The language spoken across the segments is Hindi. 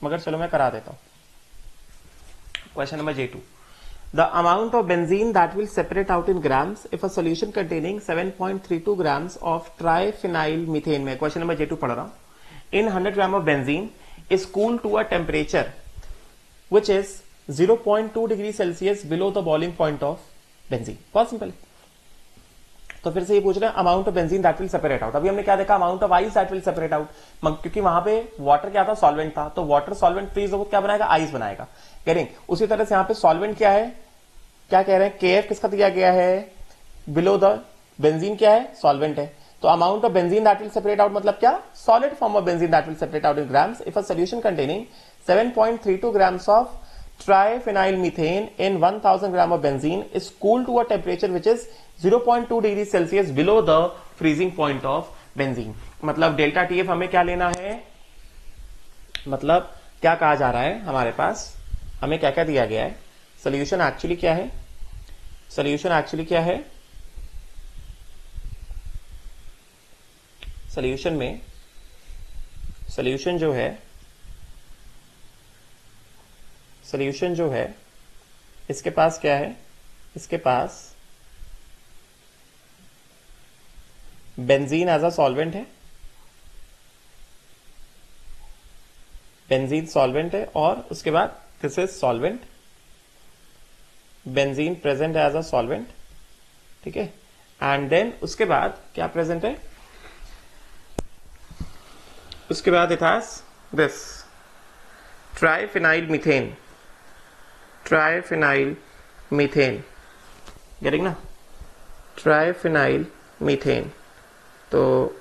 मगर चलो मैं करा देता हूं। Question number J2, the amount of benzene that will separate out in grams if a solution containing 7.32 grams of triphenyl methane में, क्वेश्चन नंबर J2 पढ़ रहा हूं, in 100 gram of benzene is cooled to a temperature which is 0.2 degree Celsius below the boiling point of benzene। बहुत सिंपल है। तो फिर से ये पूछ रहे हैं amount of benzene that will separate out. अभी हमने क्या देखा, amount of ice that will separate out, क्योंकि वहां पे वाटर क्या था, सॉल्वेंट था, तो वाटर सॉल्वेंट फ्रीज होकर क्या बनाएगा, आइस बनाएगा। करेंगे उसी तरह से यहां पे सॉल्वेंट क्या है, क्या कह रहे हैं, केएफ किसका दिया गया है, बिलो द बेंजीन क्या है, सॉल्वेंट है। तो amount of benzene that will separate out मतलब क्या, solid form of benzene that will separate out in grams if a solution containing 7.32 grams of triphenyl methane in 1000 gram of benzene is cooled to a temperature which is 0.2 degree Celsius below the freezing point of benzene। मतलब डेल्टा टीएफ हमें क्या लेना है, मतलब क्या कहा जा रहा है, हमारे पास हमें क्या क्या दिया गया है, सोल्यूशन एक्चुअली क्या है, सोल्यूशन एक्चुअली क्या है, सोल्यूशन में सोल्यूशन जो है, सोल्यूशन जो है इसके पास क्या है, इसके पास बेंजीन एज अ सॉल्वेंट है, बेंजीन सॉल्वेंट है, और उसके बाद this is solvent, benzene present as a solvent, ठीक है। एंड देन उसके बाद क्या प्रेजेंट है, उसके बाद it has this triphenyl methane, triphenyl methane, getting ना, ट्राइफिनाइल मीथेन। तो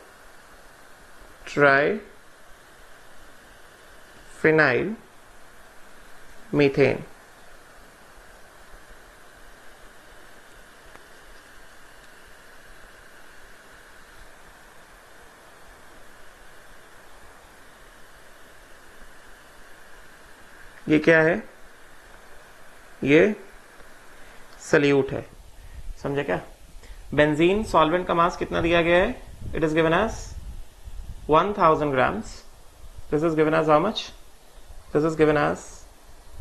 ट्राइफिनाइल मीथेन, ये क्या है, ये सल्यूट है, समझे क्या। बेंजीन सॉल्वेंट का मास कितना दिया गया है, it is given as 1000 grams, this is given as how much, this is given as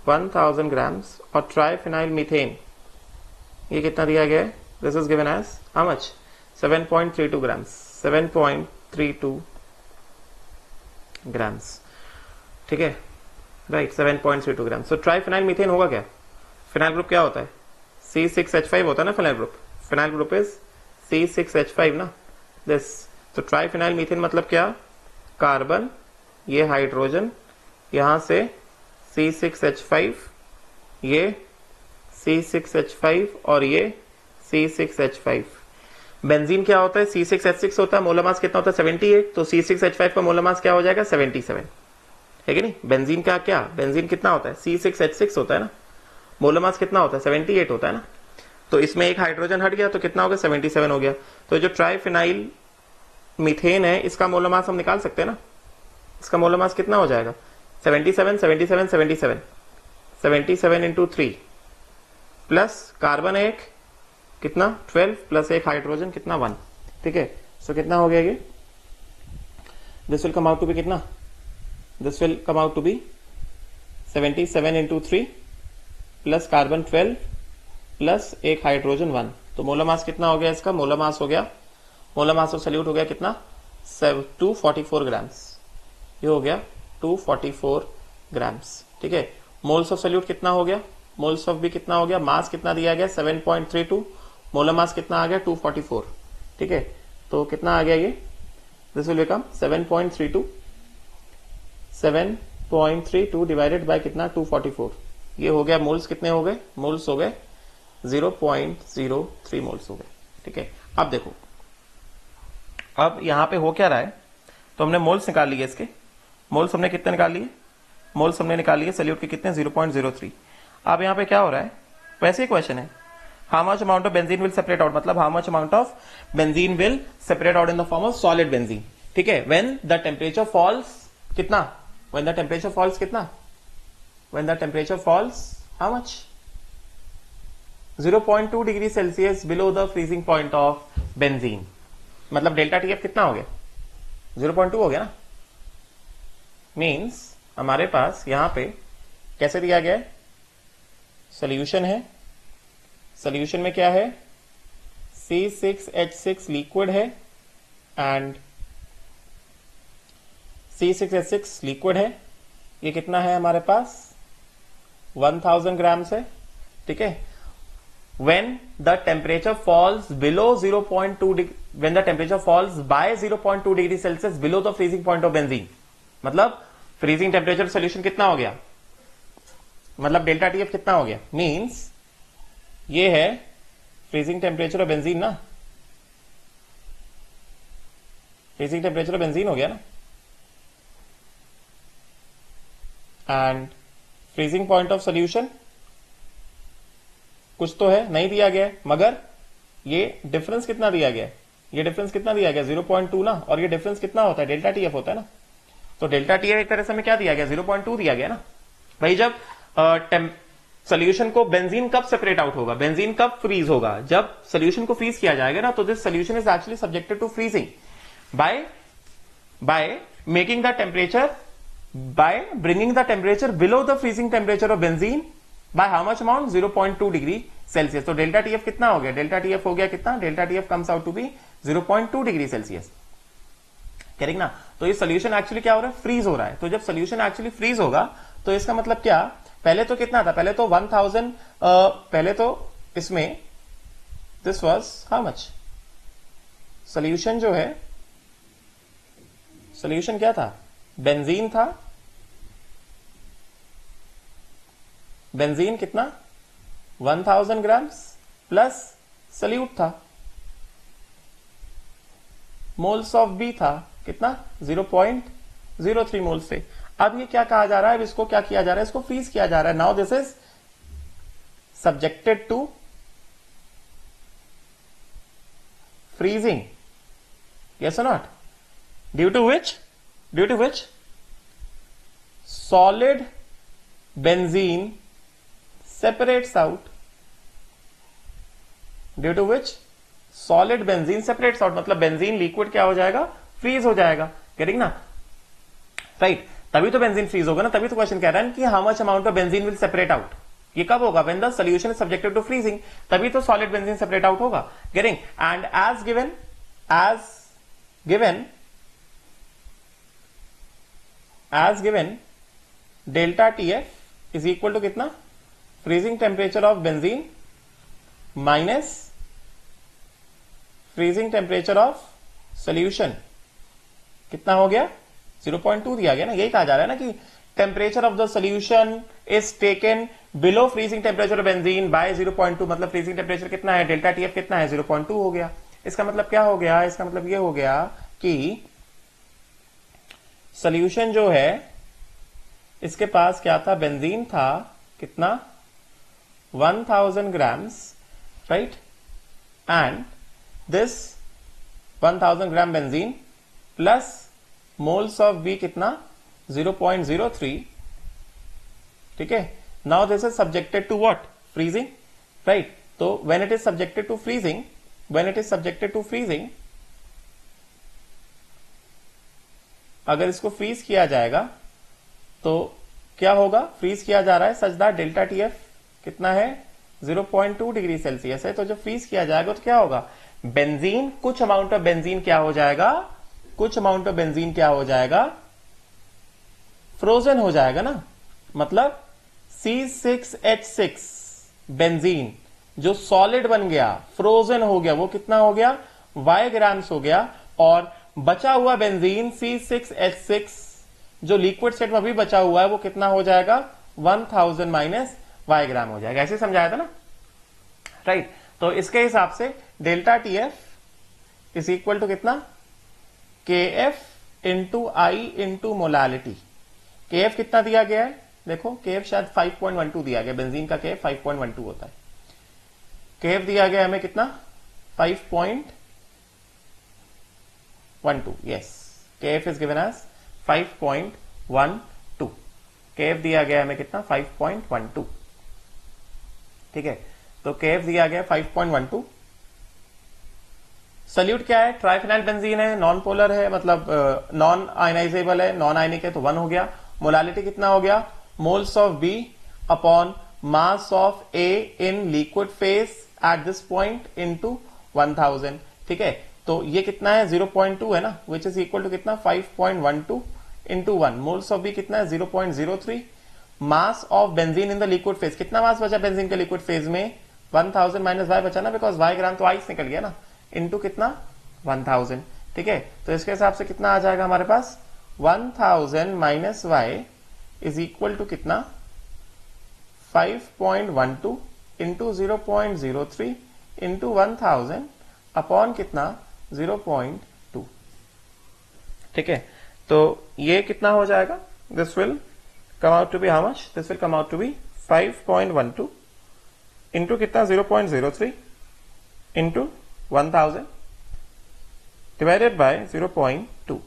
1000 grams, और ट्राइफिनाइल मीथेन ये कितना दिया गया है, this is given as how much, 7.32 grams, 7.32 grams, ठीक है, right, 7.32 gram. So triphenyl methane होगा क्या, फिनाइल ग्रुप क्या होता है, C6H5 होता है ना phenyl group, phenyl group is C6H5 ना, दिस। तो ट्राइफिनाइल मीथेन मतलब क्या, कार्बन, ये हाइड्रोजन, यहां से C6H5, ये C6H5 और ये C6H5। बेंजीन क्या होता है, C6H6 होता है, मोलर मास कितना होता है 78, तो C6H5 का मोलर मास क्या हो जाएगा 77, है कि नहीं। बेंजीन का क्या, बेंजीन कितना होता है, C6H6 होता है ना, मोलर मास कितना होता है 78 होता है ना, तो इसमें एक हाइड्रोजन हट गया तो कितना हो गया 77 हो गया। तो जो ट्राइफिनाइल मीथेन है इसका मोलर मास हम निकाल सकते हैं ना, इसका मोलर मास कितना हो जाएगा 77 77 77 77 इंटू 3 प्लस कार्बन एक कितना 12 प्लस एक हाइड्रोजन कितना 1, ठीक है। सो कितना हो गया ये, this will come out to be कितना, this will come out to be 77 into 3 plus carbon 12 plus एक हाइड्रोजन 1, तो मोलर मास कितना हो गया इसका, मोलर मास हो गया, मोलर मास ऑफ सल्यूट हो गया कितना 244 ग्राम्स, ये हो गया 244 ग्राम्स, ठीक है। मोल्स ऑफ सल्यूट कितना हो गया, मोल्स ऑफ भी कितना हो गया, मास कितना दिया गया 7.32, मोलर मास कितना आ गया 244, ठीक है। तो कितना आ गया ये, this will become 7.32 divided by कितना 244, ये हो गया, मोल्स कितने हो गए, मोल्स हो गए 0.03 मोल्स हो गए, ठीक है। अब देखो, अब यहां पे हो क्या रहा है, तो हमने मोल्स निकाल लिए, इसके मोल्स हमने कितने निकाल लिए, मोल्स हमने निकाल लिए सल्यूट के कितने 0.03। अब यहां पे क्या हो रहा है, वैसे ही क्वेश्चन है, how much amount of benzene will separate out, मतलब how much amount of benzene will separate out in the form of solid benzene, ठीक है, व्हेन द टेम्परेचर फॉल्स कितना, when the temperature falls कितना, when the temperature falls how much 0.2 degree Celsius below the freezing point of benzene, मतलब डेल्टा टीएफ कितना हो गया 0.2 हो गया ना, मीन्स हमारे पास यहां पे कैसे दिया गया है, सोल्यूशन है, सोल्यूशन में क्या है, C6H6 लिक्विड है एंड C6H6 लिक्विड है, ये कितना है हमारे पास 1000 ग्राम्स है, ठीक है। when the temperature falls below 0.2 degree, when the temperature falls by 0.2 degree Celsius below the freezing point of benzene, मतलब freezing temperature solution कितना हो गया, मतलब डेल्टा टीएफ कितना हो गया, मीन्स ये है फ्रीजिंग टेम्परेचर ऑफ बेंजीन ना, फ्रीजिंग टेम्परेचर ऑफ बेंजीन हो गया ना, and freezing point of solution कुछ तो है, नहीं दिया गया है, मगर ये डिफरेंस कितना दिया गया है, ये डिफरेंस कितना दिया गया 0.2 ना, और ये डिफरेंस कितना होता है, डेल्टा टीएफ होता है ना। तो डेल्टा टीएफ एक तरह से हमें क्या दिया गया, 0.2 दिया गया ना भाई। जब सोल्यूशन को बेंजीन कब सेपरेट आउट होगा, बेंजीन कब फ्रीज होगा, जब सोल्यूशन को फ्रीज किया जाएगा ना, तो this solution is actually subjected to freezing by making the temperature, by bringing the temperature below the freezing temperature of benzene by how much amount, 0.2 degree Celsius. तो डेल्टा टीएफ कितना हो गया, डेल्टा टीएफ हो गया कितना, delta TF comes out to be 0.2 degree Celsius, correct ना। तो ये सोल्यूशन एक्चुअली क्या हो रहा है, फ्रीज हो रहा है। तो जब सोल्यूशन एक्चुअली फ्रीज होगा तो इसका मतलब क्या, पहले तो कितना था, पहले तो 1000, पहले तो इसमें this was how much, solution जो है, सोल्यूशन क्या था, बेंजीन था, बेंजीन कितना 1000 ग्राम्स प्लस सल्यूट था, मोल्स ऑफ बी था कितना 0.03 मोल्स थे। अब ये क्या कहा जा रहा है, इसको क्या किया जा रहा है, इसको फ्रीज किया जा रहा है। Now this is subjected to freezing, yes और not, due to which solid benzene separates out, due to which solid benzene separates out, मतलब बेंजीन लिक्विड क्या हो जाएगा, फ्रीज हो जाएगा, गेटिंग ना, राइट। तभी तो बेंजीन फ्रीज होगा ना, तभी तो क्वेश्चन कह रहा है कि how much amount of benzene will separate out, ये कब होगा, when the solution is subjected to freezing, तभी तो सॉलिड बेंजीन सेपरेट आउट होगा, getting. And as given delta TF is equal to कितना, freezing temperature of benzene minus freezing temperature of solution, कितना हो गया 0.2 दिया गया ना। यही कहा जा रहा है ना कि temperature of the solution is taken below freezing temperature of benzene by 0.2, मतलब फ्रीजिंग टेम्परेचर कितना है, डेल्टा टीएफ कितना है 0.2 हो गया। इसका मतलब क्या हो गया, इसका मतलब ये हो गया कि सोल्यूशन जो है इसके पास क्या था, बेंजीन था कितना 1000 grams, right, and this 1000 gram benzene plus moles of B कितना 0.03, ठीक है। Now this is subjected to what, freezing, right. तो when it is subjected to freezing, अगर इसको फ्रीज किया जाएगा तो क्या होगा, फ्रीज किया जा रहा है सच दैट डेल्टा टीएफ कितना है 0.2 डिग्री सेल्सियस है। तो जब फ्रीज किया जाएगा तो क्या होगा, बेंजीन, कुछ अमाउंट ऑफ बेंजीन क्या हो जाएगा, फ्रोजन हो जाएगा ना, मतलब C6H6 बेंजीन जो सॉलिड बन गया, फ्रोजन हो गया, वो कितना हो गया y ग्राम्स हो गया, और बचा हुआ बेंजीन C6H6 जो लिक्विड स्टेट में भी बचा हुआ है वो कितना हो जाएगा 1000 माइनस y ग्राम हो जाएगा। ऐसे समझाया था ना, राइट। तो इसके हिसाब से delta TF is equal to कितना, KF इंटू आई इंटू मोलालिटी। KF कितना दिया गया है, देखो KF शायद 5.12 दिया गया, बेंजीन का KF 5.12 होता है। KF दिया गया हमें कितना 5.12, yes, KF is given as 5.12, KF दिया गया हमें कितना 5.12, ठीक है। तो KF दिया गया 5.12। सल्यूट क्या है, ट्राइफिनाइल बेंजीन है, नॉन पोलर है, मतलब नॉन आयनाइजेबल है, नॉन आयनिक है, तो 1 हो गया। मोलालिटी कितना हो गया, moles of B upon mass of A in liquid phase at this point into 1000। ठीक है, तो ये कितना है 0.2 है ना, विच इज इक्वल टू कितना 5.12 इंटू 1। मोल्स ऑफ बी कितना है 0.03। Mass of benzene in the liquid phase, कितना मास बचा बेंजीन के लिक्विड फेज में 1000 माइनस वाई बचा ना, बिकॉज वाई ग्राम तो आइस निकल गया ना, इंटू कितना 1000। ठीक है, तो इसके हिसाब से कितना आ जाएगा हमारे पास 1000 minus Y is equal to कितना 5.12 इंटू 0.03 इंटू 1000 अपॉन कितना 0.2। ठीक है, तो ये कितना हो जाएगा, this will come out to be how much, this will come out to be 5.12 into कितना 0.03 इंटू 1000 डिवाइडेड बाय 0.2,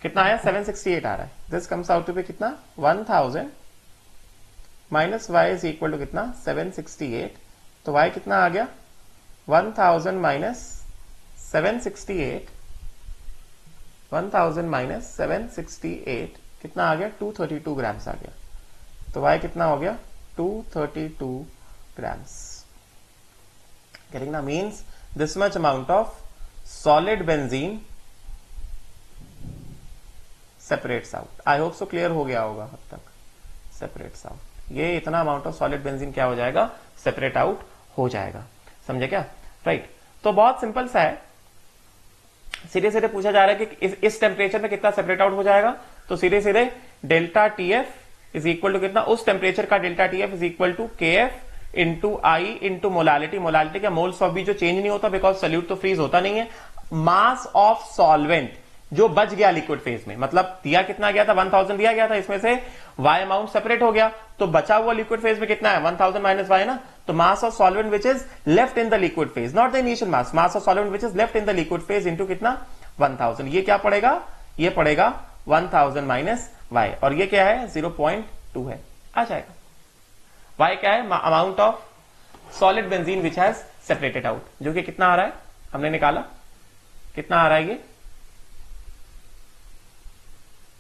कितना आया 768 आ रहा है। This comes out to be कितना 1000 minus Y is equal to कितना 768, तो वाई कितना आ गया 1000 माइनस 768, 1000 माइनस 768 कितना आ गया 232 ग्राम्स आ गया, तो वाई कितना हो गया 232 grams। Getting ना, means this much amount of solid benzene separates out। I hope so clear हो गया होगा अब तक, separates out, ये इतना amount of solid benzene क्या हो जाएगा separate out हो जाएगा, समझे क्या, राइट। तो बहुत सिंपल सा है, सीधे सीधे पूछा जा रहा है कि इस टेम्परेचर में कितना सेपरेट आउट हो जाएगा, तो सीधे सीधे delta TF is equal to कितना, उस टेम्परेचर का delta TF is equal to K F into I into molality. Molality का मोल्स ऑफ बी जो चेंज नहीं होता बिकॉज सल्यूट तो फ्रीज होता नहीं है, मास ऑफ सॉल्वेंट जो बच गया लिक्विड फेज में, मतलब दिया कितना गया था 1000 दिया गया था, इसमें से वाई अमाउंट सेपरेट हो गया, तो बचा हुआ लिक्विड फेज में कितना है 1000 माइनस वाई ना, तो मास of solvent which is left in the liquid phase, not the initial mass, mass of solvent which is left in the liquid phase into कितना 1000। ये क्या पड़ेगा, ये पड़ेगा 1000 माइनस वाई, और ये क्या है 0.2 है, आ जाएगा। वाई क्या है, amount of solid benzene which has separated out, जो कि कितना आ रहा है हमने निकाला, कितना आ रहा है ये,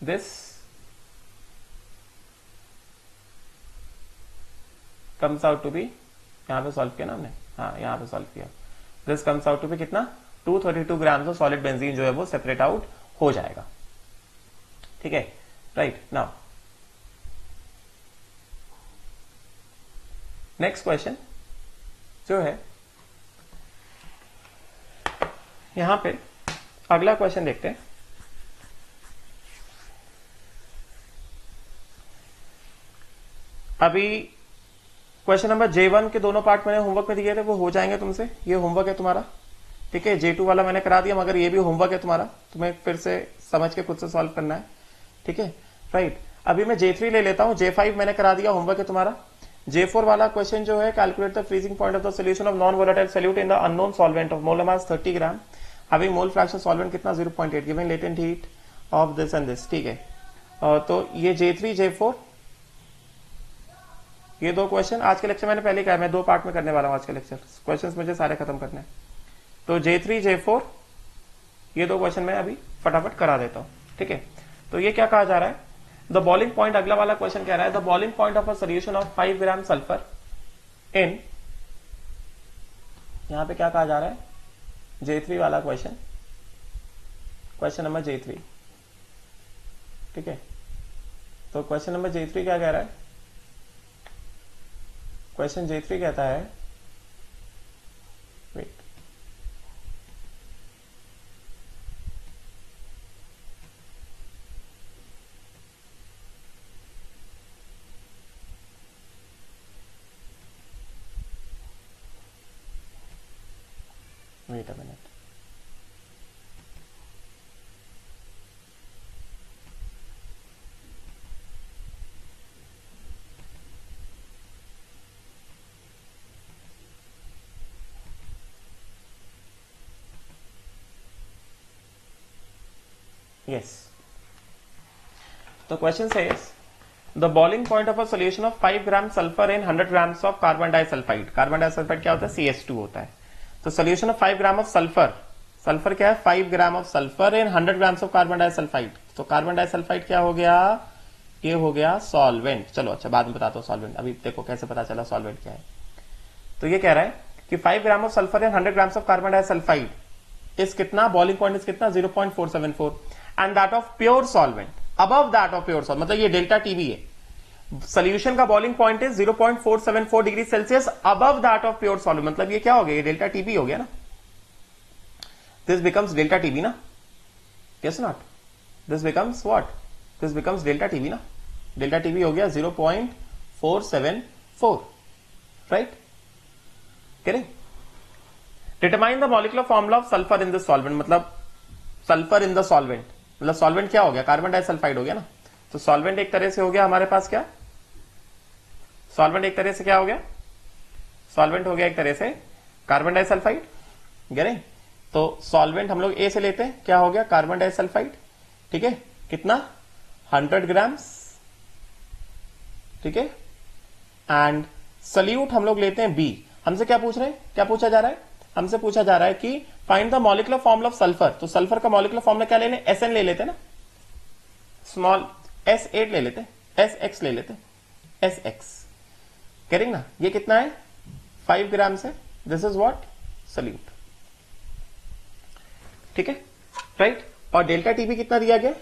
this comes out to be, यहां पे सॉल्व किया ना हमने, हाँ यहां पे सॉल्व किया, this comes out to be कितना 232 ग्राम्स ऑफ सॉलिड बेंजीन जो है वो सेपरेट आउट हो जाएगा। ठीक है, राइट। नाउ नेक्स्ट क्वेश्चन जो है यहां पे, अगला क्वेश्चन देखते हैं। अभी क्वेश्चन नंबर J1 के दोनों पार्ट मैंने होमवर्क में दिए थे, वो हो जाएंगे तुमसे, ये होमवर्क है तुम्हारा। ठीक है, J2 वाला मैंने करा दिया, मगर ये भी होमवर्क है तुम्हारा, तुम्हें फिर से समझ के खुद से सॉल्व करना है। ठीक है, राइट। अभी मैं J3 ले लेता हूं, J5 मैंने करा दिया, होमवर्क है तुम्हारा। J4 वाला क्वेश्चन जो है, calculate the freezing point of the solution of non volatile solute in the unknown solvent of molar mass 30 gram, having mole fraction solvent कितना 0.8, giving latent heat of this and this. ठीक है, तो ये J3 J4 ये दो क्वेश्चन आज के लेक्चर मैंने पहले कहा, मैं दो पार्ट में करने वाला हूं आज के लेक्चर, क्वेश्चंस मुझे सारे खत्म करने हैं। तो J3 J4 ये दो क्वेश्चन मैं अभी फटाफट करा देता हूं। ठीक है, तो ये क्या कहा जा रहा है, द बॉइलिंग पॉइंट, अगला वाला क्वेश्चन कह रहा है the boiling point of a solution of 5 gram sulphur in, यहां पे क्या कहा जा रहा है J3 वाला क्वेश्चन, क्वेश्चन नंबर J3। ठीक है, तो क्वेश्चन नंबर J3 क्या कह रहा है, क्वेश्चन J3 कहता है, wait, wait a minute, yes, the question says the boiling point of a solution of 5 gram sulfur in 100 grams of carbon disulfide, carbon disulfide क्या होता है CH2 होता है, तो solution of 5 gram of sulfur, sulphur क्या है 5 gram of sulphur in 100 grams of carbon disulphide, तो कार्बन डाइसल्फाइड क्या हो गया ये हो गया सॉल्वेंट। चलो अच्छा बाद में बताता हूँ सॉल्वेंट, अभी देखो कैसे पता चला सॉल्वेंट क्या है। तो ये कह रहा है कि 5 gram of sulphur and 100 grams of carbon disulphide is कितना, बॉइलिंग पॉइंट इज कितना 0.474 and that of pure solvent above that of pure solvent, मतलब ये डेल्टा टीबी है। सोल्यूशन का boiling point is 0.474 degree Celsius above that of pure solvent, मतलब ये क्या हो गया, ये डेल्टा टीबी हो गया ना, दिस बिकम्स डेल्टा टीबी ना, yes not, this becomes what, this becomes delta TB ना, डेल्टा टीबी हो गया 0.474, right. Correct. Determine the molecular formula of sulphur in this solvent, मतलब सल्फर इन द सॉल्वेंट, मतलब सॉल्वेंट क्या हो गया, कार्बन डाइसल्फाइड हो गया ना। तो सॉल्वेंट एक तरह से हो गया हमारे पास क्या, सॉल्वेंट एक तरह से क्या हो गया, सॉल्वेंट हो गया एक तरह से कार्बन डाइसल्फाइड, गए। तो सॉल्वेंट हम लोग ए से लेते हैं, क्या हो गया, कार्बन डाइसल्फाइड, ठीक है, कितना 100 ग्राम्स, ठीक है। एंड सल्यूट हम लोग लेते हैं बी। हमसे क्या पूछ रहे हैं, क्या पूछा जा रहा है, हमसे पूछा जा रहा है कि find the molecular formula of sulphur. तो सल्फर का मॉलिक्यूलर फॉर्मूला क्या ले लें, SN ले लेते ना, स्मॉल S8 ले लेते, SX ले लेते, SX करेंगे ना। ये कितना है 5 ग्राम से, दिस इज व्हाट सल्यूट, ठीक है, राइट। और डेल्टा टीबी कितना दिया गया,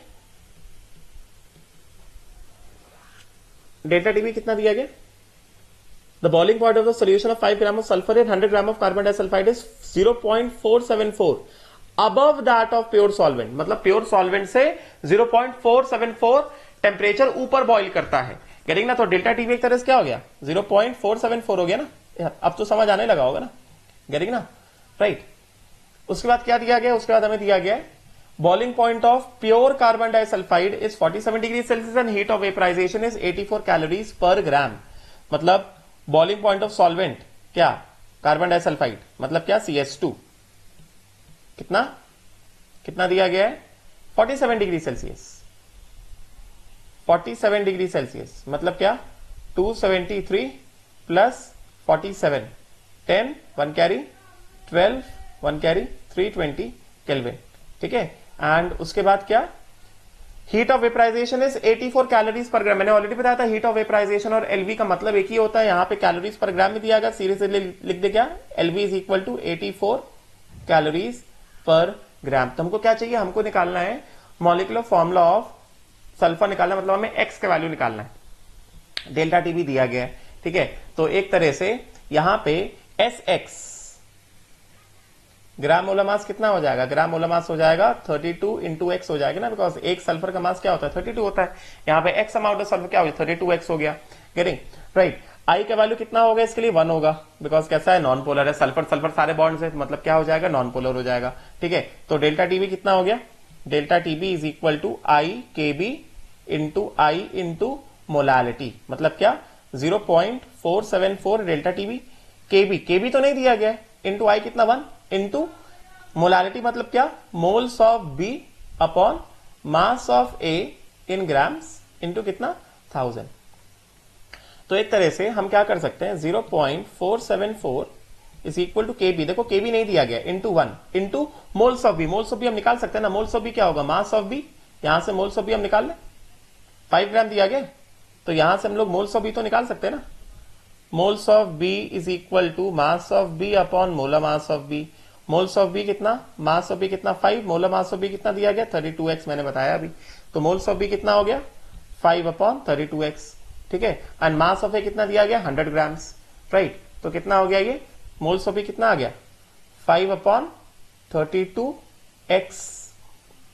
डेल्टा टीबी कितना दिया गया, the boiling point of the solution of 5 gram of sulphur and 100 gram of carbon disulphide is 0.474 above that of pure solvent, मतलब प्योर सॉल्वेंट से 0.474 टेम्परेचर ऊपर बॉइल करता है, करेंगे ना। तो डेल्टा टीबी एक तरह से क्या हो गया 0.474 हो गया ना, अब तो समझ आने लगा होगा ना, करेंगे ना, राइट। उसके बाद क्या दिया गया, उसके बाद हमें दिया गया boiling point of pure carbon disulphide is 47 degree Celsius and heat of vaporisation is 84 calories per gram, मतलब बॉइलिंग पॉइंट ऑफ सॉल्वेंट क्या, कार्बन डाइसल्फाइड, मतलब क्या CS2, कितना कितना दिया गया है 47 डिग्री सेल्सियस, 47 डिग्री सेल्सियस, मतलब क्या 273 प्लस 47 10 1 कैरी 12 1 कैरी 320 केल्विन, ठीक है। एंड उसके बाद क्या, heat of vaporisation is 84 calories per gram. मैंने ऑलरेडी बताया था हीट ऑफ वेपराइजेशन और एलवी का मतलब एक ही होता है, यहां पे कैलोरीज पर ग्राम में दिया गया, सीधे से लिख दे क्या, LV is equal to 84 calories per gram. तो हमको क्या चाहिए, हमको निकालना है मॉलिक्यूलर फॉर्मूला ऑफ सल्फर निकालना, मतलब हमें एक्स का वैल्यू निकालना है, डेल्टा टी भी दिया गया है, ठीक है। तो एक तरह से यहां पे SX ग्राम मोलर मास कितना हो जाएगा, ग्राम मोलर मास हो जाएगा 32 इंटू एक्स हो जाएगा ना, बिकॉज एक सल्फर का मास क्या होता है 32 होता है, यहाँ पे एक्स अमाउंट ऑफ सल्फर क्या हो गया 32x हो गया, गेटिंग राइट। आई का वैल्यू कितना होगा इसके लिए 1 होगा, बिकॉज कैसा है नॉन पोलर है, सल्फर सल्फर सारे बॉन्ड्स है, मतलब क्या हो जाएगा नॉन पोलर हो जाएगा, ठीक है। तो डेल्टा टीबी कितना हो गया, delta TB is equal to IKB into I into molality, मतलब क्या 0.474 डेल्टा टीबी, केबी तो नहीं दिया गया, इंटू आई कितना 1 इंटू मोलालिटी, मतलब क्या moles of B upon mass of A in grams into कितना 1000। तो एक तरह से हम क्या कर सकते हैं 0.474 इज इक्वल टू केबी, देखो केबी नहीं दिया गया, into 1 into moles of B, moles of B हम निकाल सकते हैं ना, मोल्स ऑफ बी क्या होगा मास ऑफ बी, यहां से मोल्स ऑफ बी हम निकाल लें, 5 ग्राम दिया गया तो यहां से हम लोग मोल्स ऑफ बी तो निकाल सकते हैं ना, moles of B is equal to mass of B upon molar mass of B, moles of B कितना, मास ऑफ बी कितना 5, मोलर मास ऑफ बी कितना दिया गया 32x मैंने बताया अभी, तो मोल्स ऑफ बी कितना हो गया 5 अपॉन 32x, ठीक है। एंड मास ऑफ ए कितना दिया गया 100 ग्राम्स, राइट। तो कितना हो गया ये मोल्स ऑफ बी कितना आ गया 5 upon 32x,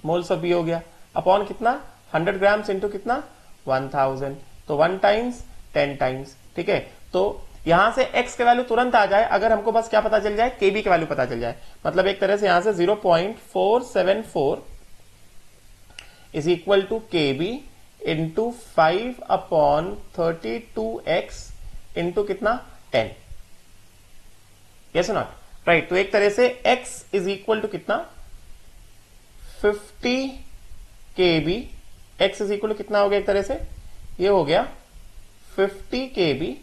moles of B हो गया अपॉन कितना 100 ग्राम्स इंटू कितना 1000, तो 1 टाइम्स 10 टाइम्स, ठीक है। तो यहां से x के वैल्यू तुरंत आ जाए अगर हमको बस क्या पता चल जाए kb के वैल्यू पता चल जाए, मतलब एक तरह से यहां से 0.474 is equal to kb into 5 upon 32x into कितना 10, यस नॉट, राइट। तो एक तरह से x इज इक्वल टू कितना 50 kb, x is equal to कितना हो गया एक तरह से ये हो गया 50 kb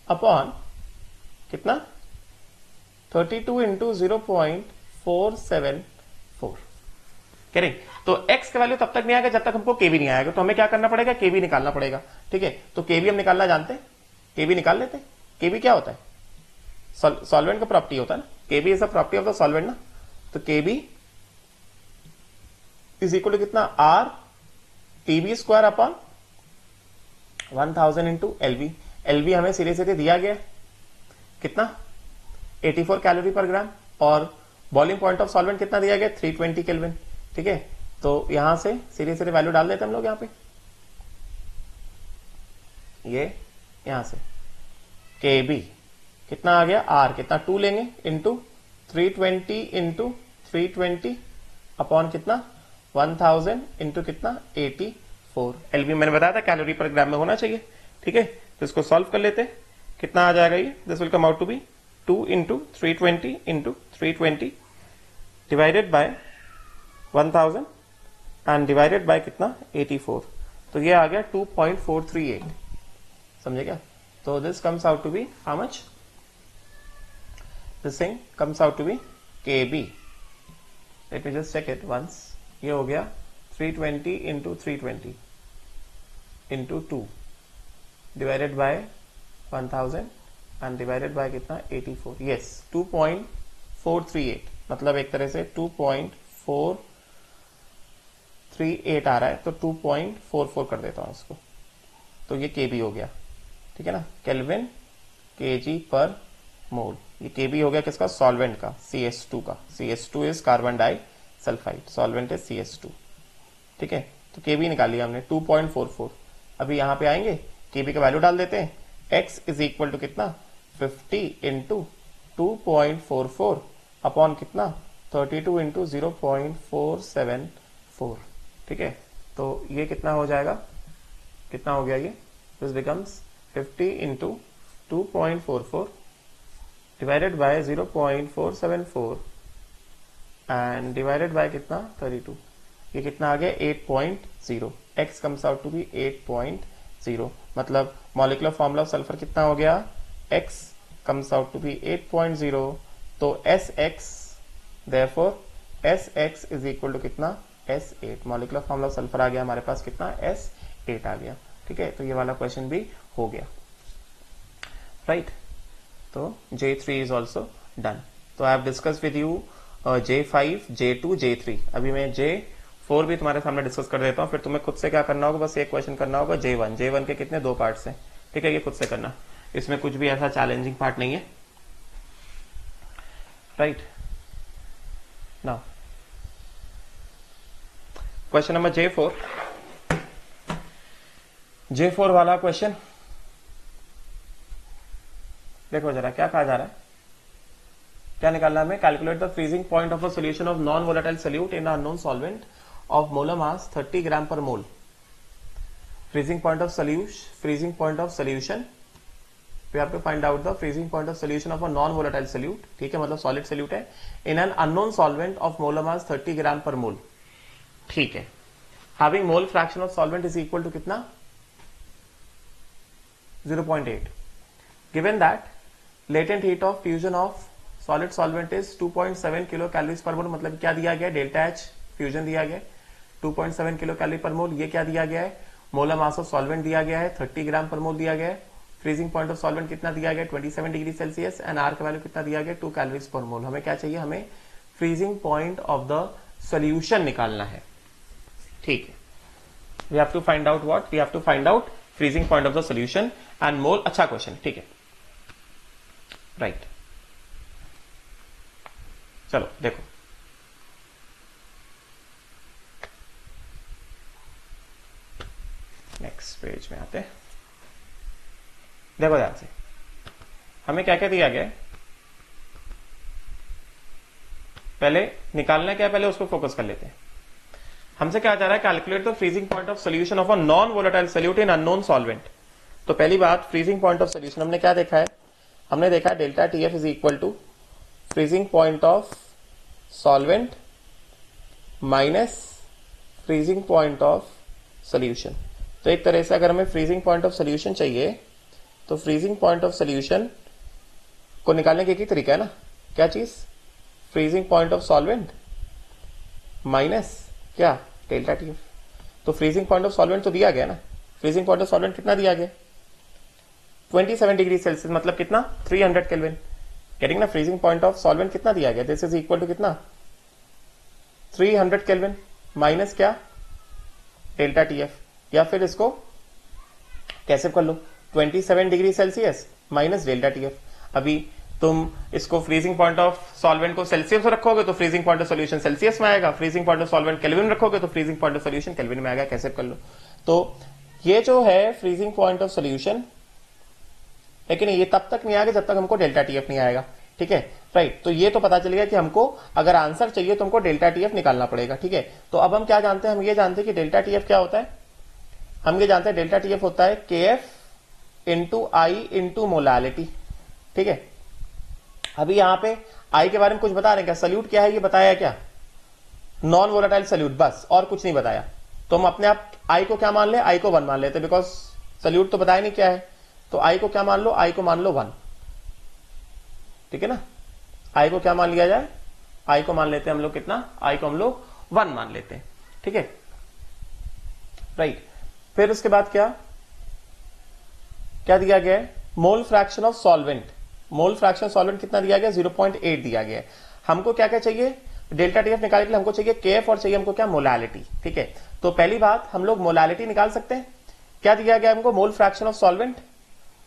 अपॉन कितना 32 इंटू 0.474, करेक्ट। तो x का वैल्यू तब तक नहीं आएगा जब तक हमको kb नहीं आएगा, तो हमें क्या करना पड़ेगा, kb निकालना पड़ेगा। ठीक है, तो kb हम निकालना जानते हैं, kb निकाल लेते हैं। kb क्या होता है, सॉल्वेंट का प्रॉपर्टी होता है ना, kb is a property of the solvent ना। तो kb इज इक्वल टू कितना, R TB square upon 1000 into LV. LV हमें सीधे सीधे दिया गया है कितना, 84 कैलोरी पर ग्राम, और बॉइलिंग पॉइंट ऑफ सॉल्वेंट कितना दिया गया, 320 केल्विन। ठीक है, तो यहां से सीधे सीधे वैल्यू डाल देते हम लोग यहां पे, ये यहां से kb कितना आ गया, आर कितना 2 लेंगे इंटू 320 इंटू 320 अपॉन कितना 1000 इंटू कितना 84। एलबी मैंने बताया था कैलोरी पर ग्राम में होना चाहिए। ठीक है, तो इसको सॉल्व कर लेते हैं, कितना आ जाएगा ये, this will come out to be 2 into 320 into 320 divided by 1000 and divided by कितना 84। तो ये आ गया 2.438, समझे क्या। तो this comes out to be how much, this thing comes out to be kb, let me just check it once. ये हो गया 320 into 320 into 2 divided by 1000 and divided by कितना 84। यस, 2.438, मतलब एक तरह से 2.438 आ रहा है, तो 2.44 कर देता हूं इसको, तो ये kb हो गया। ठीक है ना, केल्विन kg पर मोल। ये kb हो गया किसका, सॉल्वेंट का, CS2 का। CS2 is carbon disulphide, solvent is CS2। ठीक है, तो kb निकाल लिया हमने 2.44। अभी यहां पे आएंगे, kb का वैल्यू डाल देते हैं, x इज इक्वल टू कितना 50 इंटू 2.44 अपॉन कितना 32 इंटू 0.474। ठीक है, तो ये कितना हो जाएगा, कितना हो गया ये, this becomes 50 into 2.44 divided by 0.474 and divided by कितना 32। ये कितना आ गया 8.0, x comes out to be 8.0, मतलब मॉलिक्यूलर फॉर्मूला ऑफ सल्फर कितना हो गया, x comes out to be 8.0। तो Sx, therefore Sx is equal to कितना S8, molecular formula of sulphur आ गया हमारे पास कितना S8 आ गया। ठीक है, तो ये वाला क्वेश्चन भी हो गया, राइट। तो J3 इज ऑल्सो डन। तो I have discuss with you J5, J2, J3। अभी मैं J4 भी तुम्हारे सामने डिस्कस कर देता हूँ, फिर तुम्हें खुद से क्या करना होगा, बस एक क्वेश्चन करना होगा J1। J1 के कितने 2 पार्ट्स हैं, ठीक है, ये खुद से करना, इसमें कुछ भी ऐसा चैलेंजिंग पार्ट नहीं है, right. Now question number J4 वाला क्वेश्चन देखो जरा, क्या कहा जा रहा है, क्या निकालना है हमें, calculate the freezing point of a solution of non volatile solute in unknown solvent of molar mass 30 gram per mole. Freezing point of solution we have to find out the freezing point of solution of a non volatile solute, ठीक है, मतलब सॉलिड सोल्यूट है, in an unknown solvent of molar mass 30 gram per मोल। ठीक है, having mole fraction of solvent is equal to कितना 0.8, given that latent heat of fusion of solid solvent is 2.7 kilo calories per mole, मतलब क्या दिया गया, डेल्टा एच फ्यूजन दिया गया 2.7 किलो कैलोरी पर मोल। ये क्या दिया गया है, मोलर मास ऑफ सॉल्वेंट दिया गया है 30 ग्राम पर मोल दिया गया है। फ्रीजिंग पॉइंट ऑफ सॉल्वेंट कितना दिया गया 27 डिग्री सेल्सियस एंड आर का वैल्यू कितना दिया गया 2 कैलोरीज पर मोल। हमें क्या चाहिए, हमें freezing point of the solution निकालना है। ठीक है, we have to find out what, we have to find out freezing point of the solution and mole. अच्छा क्वेश्चन, ठीक है, राइट। चलो देखो, नेक्स्ट पेज में आते हैं। देखो ध्यान से, हमें क्या क्या दिया गया है, पहले निकालना क्या है, पहले उसको फोकस कर लेते हैं। हमसे क्या जा रहा है, calculate the freezing point of solution of a non volatile solute in unknown solvent. तो पहली बात, फ्रीजिंग पॉइंट ऑफ सोल्यूशन हमने क्या देखा है, हमने देखा है delta TF is equal to freezing point of solvent minus freezing point of solution. तो एक तरह से अगर हमें फ्रीजिंग पॉइंट ऑफ सोल्यूशन चाहिए, तो फ्रीजिंग पॉइंट ऑफ सोल्यूशन को निकालने के एक ही तरीका है ना, क्या चीज, freezing point of solvent minus क्या, डेल्टा टी एफ। तो फ्रीजिंग पॉइंट ऑफ सॉल्वेंट तो दिया गया ना, फ्रीजिंग पॉइंट ऑफ सॉल्वेंट कितना दिया गया, 27 डिग्री सेल्सियस, मतलब कितना, 300 केल्विन। गेटिंग ना, फ्रीजिंग पॉइंट ऑफ सॉल्वेंट कितना दिया गया, दिस इज इक्वल टू कितना, 300 केल्विन माइनस क्या, डेल्टा टी एफ। या फिर इसको कैसे कर लो, 27 degree Celsius minus delta T F. अभी तुम इसको फ्रीजिंग पॉइंट ऑफ सॉल्वेंट को सेल्सियस में रखोगे तो freezing point of solution Celsius में आएगा, freezing point of solvent kelvin रखोगे तो freezing point of solution kelvin में आएगा, कैसे कर लो। तो ये जो है फ्रीजिंग पॉइंट ऑफ सॉल्यूशन, लेकिन ये तब तक नहीं आएगा जब तक हमको डेल्टा टीएफ नहीं आएगा, ठीक है, राइट। तो ये तो पता चल गया कि हमको अगर आंसर चाहिए तो हमको डेल्टा टीएफ निकालना पड़ेगा, ठीक है। तो अब हम क्या जानते हैं, हम ये जानते हैं कि डेल्टा टीएफ क्या होता है, हम ये जानते हैं डेल्टा टीएफ होता है केएफ इंटू आई इंटू मोलालिटी, ठीक है। अभी यहां पे आई के बारे में कुछ बता रहे हैं क्या, सल्यूट क्या है ये बताया क्या, नॉन वोलेटाइल सल्यूट, बस और कुछ नहीं बताया। तो हम अपने आप आई को क्या मान ले, आई को 1 मान लेते, बिकॉज सल्यूट तो बताया नहीं क्या है। तो आई को क्या मान लो, आई को मान लो 1, ठीक है ना। आई को क्या मान लिया जाए, आई को मान लेते हैं हम लोग कितना, आई को हम लोग 1 मान लेते हैं, ठीक है, राइट। फिर उसके बाद क्या क्या दिया गया है, mole fraction of solvent, mole fraction solvent कितना दिया गया, 0.8 दिया गया है। हमको क्या क्या चाहिए, डेल्टा टीएफ निकालने के लिए हमको चाहिए केएफ और चाहिए हमको क्या, मोलालिटी, ठीक है। तो पहली बात हम लोग मोलालिटी निकाल सकते हैं, क्या दिया गया हमको, mole fraction of solvent,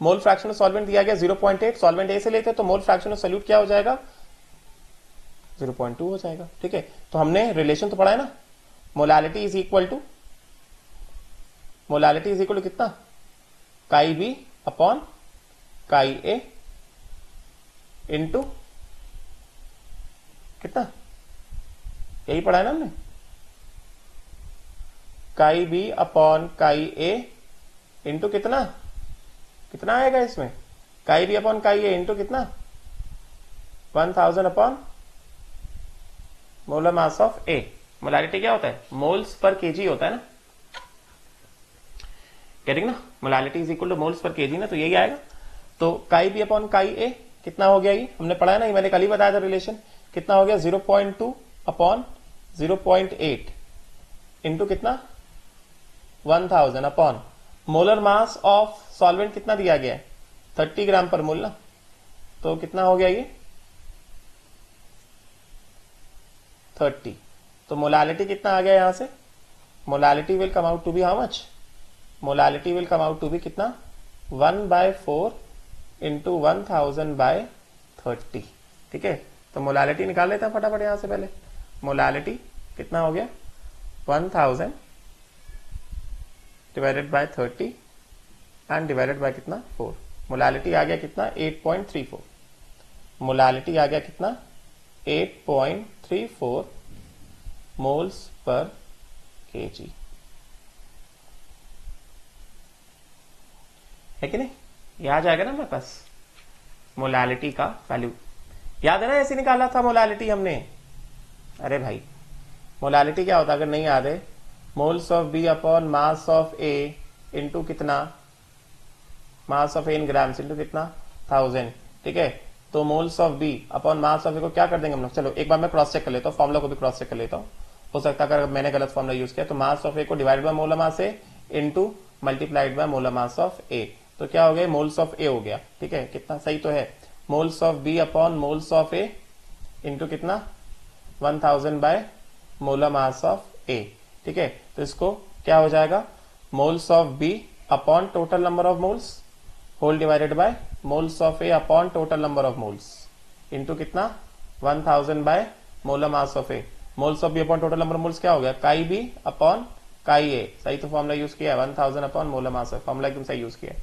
mole fraction of solvent दिया गया 0.8, सॉल्वेंट ए से लेते हैं तो मोल फ्रैक्शन ऑफ सॉल्यूट क्या हो जाएगा, 0.2 हो जाएगा, ठीक है। तो हमने रिलेशन तो पढ़ा है ना, molality is equal to, molality is equal to कितना, काई बी अपॉन काई ए इंटू कितना, यही पढ़ा है ना हमने, काई बी अपॉन काई ए इंटू कितना, कितना आएगा इसमें, काई बी अपॉन काई ए इंटू कितना, 1000 upon molar mass of A. Molarity क्या होता है, मोल्स पर केजी होता है ना, गेटिंग ना, molality is equal two moles per KG ना, तो यही आएगा। तो काई बी अपॉन काई ए कितना हो गया, ये हमने पढ़ा है ना, ये मैंने कल ही बताया था रिलेशन, कितना हो गया 0.2 अपॉन 0.8 इंटू कितना 1000 upon molar mass of solvent कितना दिया गया है 30 ग्राम पर मोल ना, तो कितना हो गया ये 30। तो मोलालिटी कितना आ गया यहां से, molality will come out to be how much, molality will come out to be कितना 1/4 इंटू 1000/30, ठीक है। तो मोलालिटी निकाल लेते हैं फटाफट यहां से, पहले मोलालिटी कितना हो गया 1000 divided bye 30 and divided by कितना 4, मोलालिटी आ गया कितना 8.34, मोलालिटी आ गया कितना 8.34 मोल्स पर केजी, है कि नहीं, ये आ जाएगा ना हमारे पास मोलालिटी का वैल्यू, याद है ना ऐसे निकाला था मोलालिटी हमने। अरे भाई मोलालिटी क्या होता है अगर नहीं याद है, moles of B upon mass of A into कितना, mass of A in grams into कितना 1000, ठीक है। तो moles of B upon mass of A को क्या कर देंगे हम लोग, चलो एक बार मैं क्रॉस चेक कर लेता हूँ, फॉर्मुला को भी क्रॉस चेक कर लेता हूँ, हो सकता है अगर मैंने गलत फॉर्मुला यूज किया, तो मास ऑफ ए को divide by molar mass A into multiplied by molar mass of A, तो क्या हो गया मोल्स ऑफ ए हो गया, ठीक है, कितना सही तो है, moles of B upon moles of A into कितना 1000 by molar mass of A, ठीक है। तो इसको क्या हो जाएगा, moles of B upon total number of moles whole divided by moles of A upon total number of moles into कितना 1000 by molar mass of A, moles of B upon total number of moles क्या हो गया, काई बी अपॉन काई ए, सही तो फॉर्मुला यूज किया है 1000 upon molar mass of, formula एकदम सही यूज किया है।